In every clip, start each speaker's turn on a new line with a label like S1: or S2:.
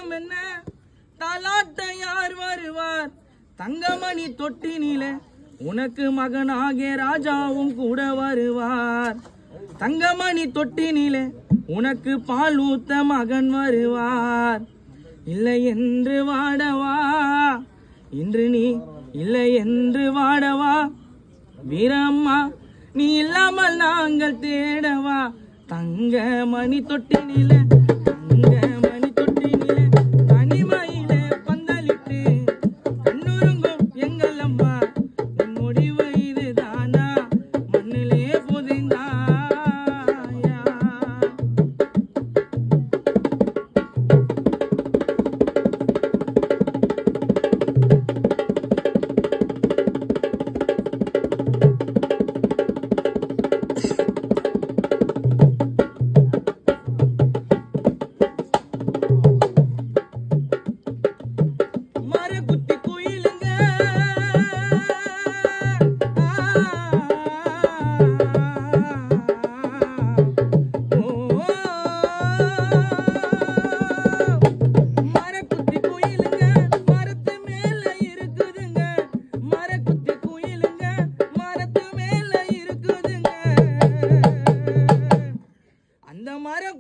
S1: காலம் என்ன தாலாட்ட யார் வருவார் தங்கமணி தொட்டினிலே உனக்கு மகனாகிய ராஜாவும் கூட வருவார் தங்கமணி தொட்டினிலே உனக்கு பால் ஊத்த மகன் வருவார் இல்லை என்று வாடவா இன்று நீ இல்லை என்று வாடவா வீரம்மா நீ இல்லாமல் நாங்கள் தேடவா தங்கமணி தொட்டினிலே தங்கமணி தொட்டினிலே தனிமையிலே பந்தலிட்டு கண்ணுறங்கும் எங்கள் அம்மா உன் முடிவு இதுதானா மண்ணிலே புதைந்தாயா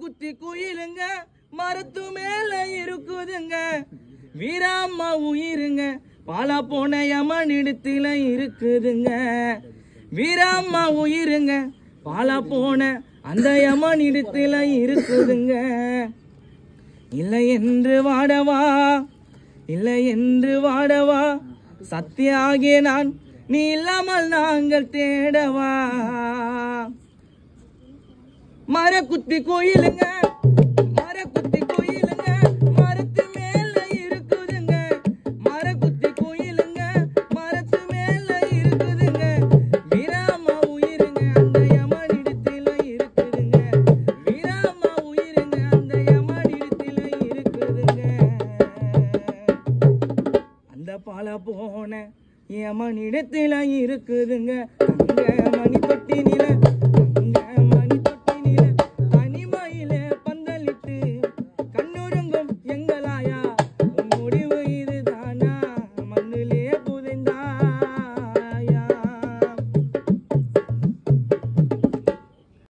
S1: குத்தி குயிலுங்க மரத்து மேல இருக்குதுங்க வீராம்மா உயிருங்க பாலா போன யமனிடத்தில இருக்குதுங்க வீராம்மா உயிருங்க பாலா போன அந்த யமனிடத்தில இருக்குதுங்க இல்லை என்று வாடவா இல்லை என்று வாடவா சத்தியாகிய நான் நீ இல்லாமல் நாங்கள் தேடவா மரக்குத்தி கோயிலுங்க மரக்குத்தி கோயிலுங்க மரத்து மேல இருக்குதுங்க மரக்குத்தி கோயிலுங்க மரத்து மேல இருக்குதுங்க வீராம்மா உயிருங்க அந்த யமனிடத்தில இருக்குதுங்க வீராம்மா உயிருங்க அந்த யமனிடத்தில இருக்குதுங்க அந்த பால போன யமனிடத்தில இருக்குதுங்க தங்க மணி தொட்டினில